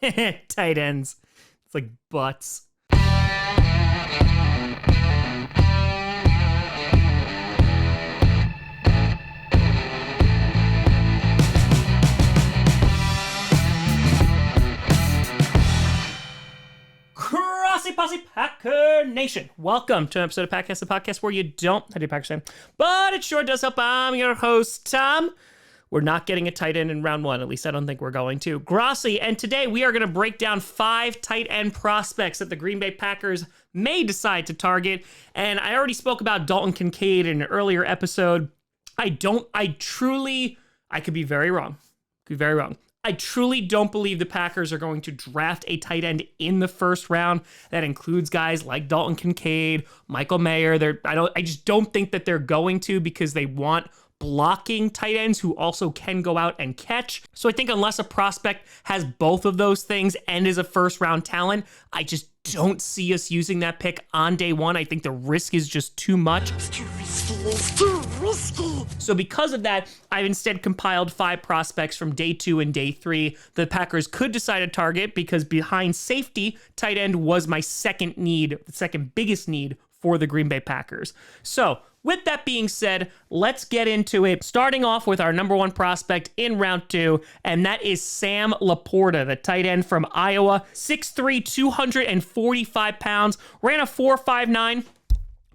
Tight ends. It's like butts. Grossi Posse Packer Nation. Welcome to an episode of Packcast, the podcast where you don't have to do Packers fan, but it sure does help. I'm your host, Tom. We're not getting a tight end in round one. At least I don't think we're going to. Grossi, and today we are going to break down 5 tight end prospects that the Green Bay Packers may decide to target. And I already spoke about Dalton Kincaid in an earlier episode. I could be very wrong. I truly don't believe the Packers are going to draft a tight end in the first round. That includes guys like Dalton Kincaid, Michael Mayer. I just don't think that they're going to, because they want blocking tight ends who also can go out and catch. So I think unless a prospect has both of those things and is a first round talent, I just don't see us using that pick on day one. I think the risk is just too much. It's too risky. So because of that, I've instead compiled 5 prospects from day 2 and day 3 the Packers could decide to target, because behind safety, tight end was my second biggest need for the Green Bay Packers. So with that being said, let's get into it. Starting off with our number 1 prospect in round 2, and that is Sam LaPorta, the tight end from Iowa. 6'3", 245 pounds, ran a 4.59.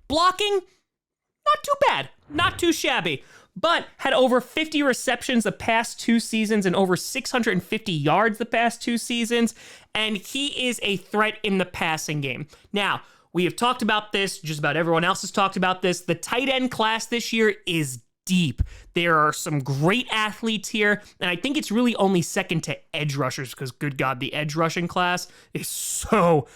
Blocking, not too bad, not too shabby, but had over 50 receptions the past 2 seasons and over 650 yards the past 2 seasons, and he is a threat in the passing game. Now, we have talked about this, just about everyone else has talked about this. The tight end class this year is deep. There are some great athletes here, and I think it's really only second to edge rushers, because good God, the edge rushing class is so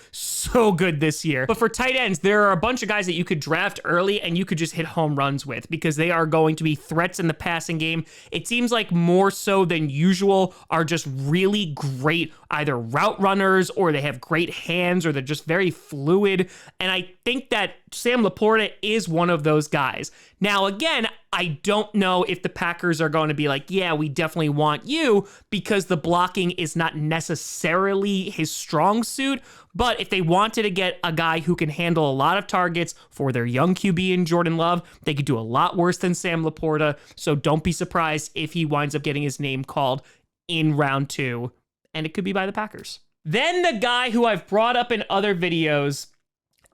good this year. But for tight ends, there are a bunch of guys that you could draft early and you could just hit home runs with, because they are going to be threats in the passing game. It seems like more so than usual are just really great either route runners, or they have great hands, or they're just very fluid. And I think that Sam LaPorta is one of those guys. Now, again, I don't know if the Packers are going to be like, yeah, we definitely want you, because the blocking is not necessarily his strong suit. But if they wanted to get a guy who can handle a lot of targets for their young QB in Jordan Love, they could do a lot worse than Sam LaPorta. So don't be surprised if he winds up getting his name called in round 2, and it could be by the Packers. Then the guy who I've brought up in other videos,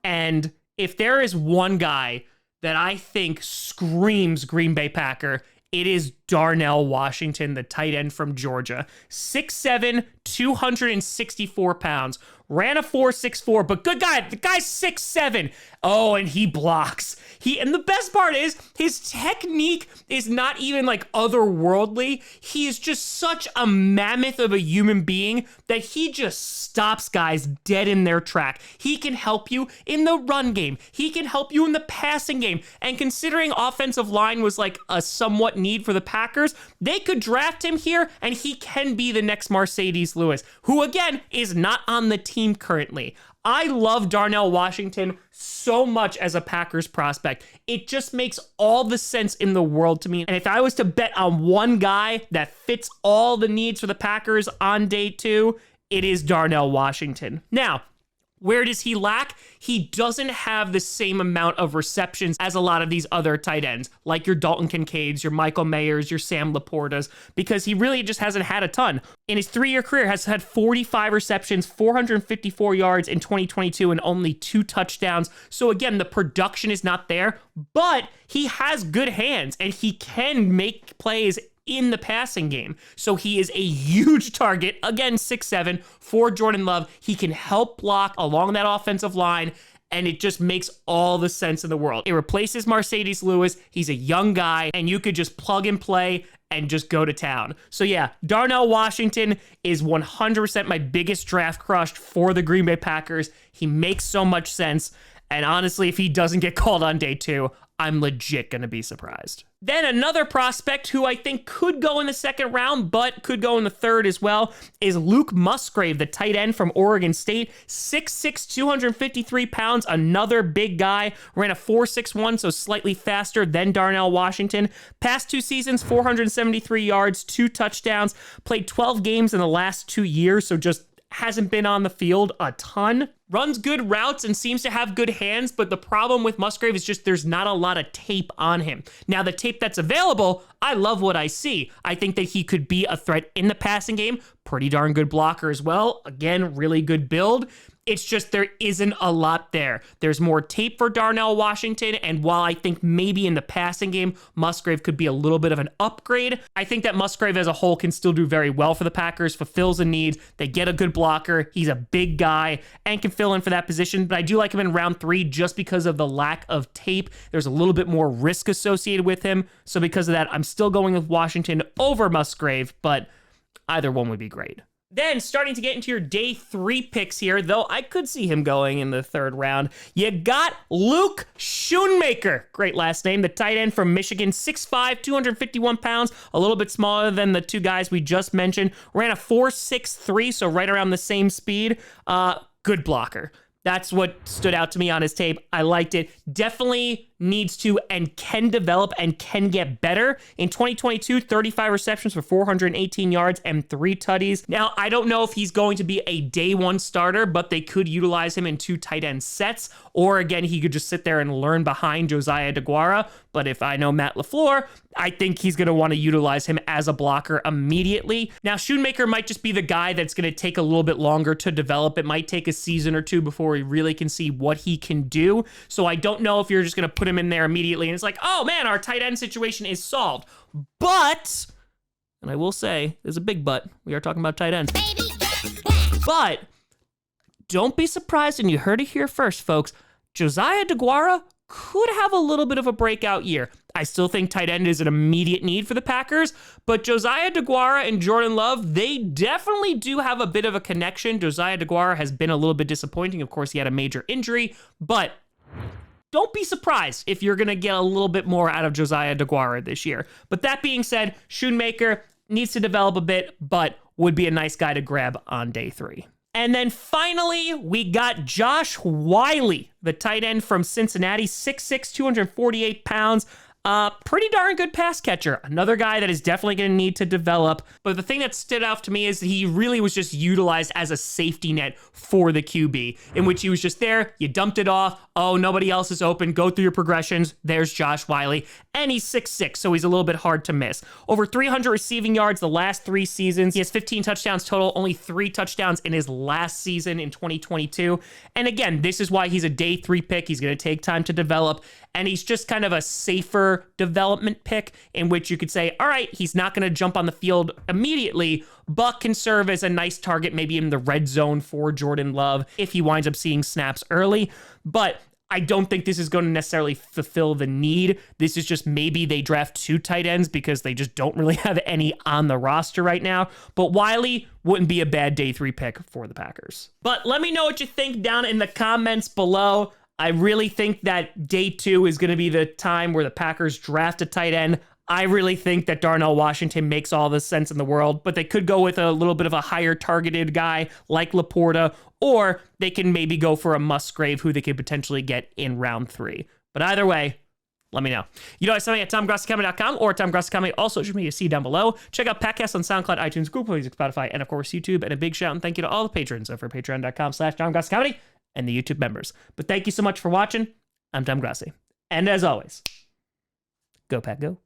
and if there is one guy that I think screams Green Bay Packer, it is Darnell Washington, the tight end from Georgia. 6'7", 264 pounds. Ran a 4.64, but good guy. The guy's 6'7". Oh, and he blocks. And the best part is, his technique is not even like otherworldly. He is just such a mammoth of a human being that he just stops guys dead in their track. He can help you in the run game. He can help you in the passing game. And considering offensive line was like a somewhat need for the Packers, they could draft him here, and he can be the next Marcedes Lewis, who again is not on the team currently. I love Darnell Washington so much as a Packers prospect. It just makes all the sense in the world to me. And if I was to bet on one guy that fits all the needs for the Packers on day 2, it is Darnell Washington. Now, where does he lack? He doesn't have the same amount of receptions as a lot of these other tight ends, like your Dalton Kincaids, your Michael Mayers, your Sam LaPortas, because he really just hasn't had a ton. In his 3-year career, has had 45 receptions, 454 yards in 2022, and only 2 touchdowns. So again, the production is not there, but he has good hands, and he can make plays in the passing game. So he is a huge target, again, 6'7", for Jordan Love. He can help block along that offensive line, and it just makes all the sense in the world. It replaces Marcedes Lewis. He's a young guy, and you could just plug and play and just go to town. So yeah, Darnell Washington is 100% my biggest draft crush for the Green Bay Packers. He makes so much sense, and honestly, if he doesn't get called on day 2, I'm legit going to be surprised. Then another prospect who I think could go in the second round, but could go in the third as well, is Luke Musgrave, the tight end from Oregon State. 6'6", 253 pounds, another big guy. Ran a 4.61, so slightly faster than Darnell Washington. Past 2 seasons, 473 yards, 2 touchdowns. Played 12 games in the last 2 years, so just hasn't been on the field a ton. Runs good routes and seems to have good hands, but the problem with Musgrave is just there's not a lot of tape on him. Now, the tape that's available, I love what I see. I think that he could be a threat in the passing game. Pretty darn good blocker as well. Again, really good build. It's just there isn't a lot there. There's more tape for Darnell Washington, and while I think maybe in the passing game, Musgrave could be a little bit of an upgrade, I think that Musgrave as a whole can still do very well for the Packers, fulfills a need. They get a good blocker. He's a big guy and can fill in for that position, but I do like him in round 3 just because of the lack of tape. There's a little bit more risk associated with him, so because of that, I'm still going with Washington over Musgrave, but either one would be great. Then, starting to get into your day 3 picks here, though I could see him going in the 3rd round, you got Luke Shoemaker. Great last name. The tight end from Michigan, 6'5", 251 pounds, a little bit smaller than the 2 guys we just mentioned. Ran a 4.63, so right around the same speed. Good blocker. That's what stood out to me on his tape. I liked it. Definitely needs to and can develop and can get better. In 2022, 35 receptions for 418 yards and 3 tutties. Now, I don't know if he's going to be a day 1 starter, but they could utilize him in 2 tight end sets, or again, he could just sit there and learn behind Josiah DeGuara. But if I know Matt LaFleur, I think he's going to want to utilize him as a blocker immediately. Now, Shoemaker might just be the guy that's going to take a little bit longer to develop. It might take a season or 2 before we really can see what he can do. So I don't know if you're just going to put him in there immediately and it's like, oh man, our tight end situation is solved. But, and I will say, there's a big but, we are talking about tight ends. But don't be surprised, and you heard it here first, folks, Josiah DeGuara could have a little bit of a breakout year. I still think tight end is an immediate need for the Packers, but Josiah DeGuara and Jordan Love, they definitely do have a bit of a connection. Josiah DeGuara has been a little bit disappointing. Of course, he had a major injury, but don't be surprised if you're going to get a little bit more out of Josiah DeGuara this year. But that being said, Shoemaker needs to develop a bit, but would be a nice guy to grab on day 3. And then finally, we got Josh Wiley, the tight end from Cincinnati, 6'6", 248 pounds. Pretty darn good pass catcher. Another guy that is definitely going to need to develop. But the thing that stood out to me is he really was just utilized as a safety net for the QB, in which he was just there, you dumped it off, oh, nobody else is open, go through your progressions, there's Josh Wiley. And he's 6'6", so he's a little bit hard to miss. Over 300 receiving yards the last 3 seasons. He has 15 touchdowns total, only 3 touchdowns in his last season in 2022. And again, this is why he's a day 3 pick. He's going to take time to develop. And he's just kind of a safer development pick in which you could say, all right, he's not going to jump on the field immediately, but can serve as a nice target, maybe in the red zone for Jordan Love if he winds up seeing snaps early. But I don't think this is going to necessarily fulfill the need. This is just maybe they draft 2 tight ends because they just don't really have any on the roster right now. But Wiley wouldn't be a bad day 3 pick for the Packers. But let me know what you think down in the comments below. I really think that day 2 is going to be the time where the Packers draft a tight end. I really think that Darnell Washington makes all the sense in the world, but they could go with a little bit of a higher targeted guy like LaPorta, or they can maybe go for a Musgrave who they could potentially get in round 3. But either way, let me know. You know, I send me at TomGrossiComedy.com or TomGrossiComedy, all social media, see down below. Check out podcasts on SoundCloud, iTunes, Google Play, Spotify, and of course YouTube. And a big shout and thank you to all the patrons over patreon.com/TomGrossiComedy and the YouTube members. But thank you so much for watching. I'm Tom Grossi. And as always, go Pack, go.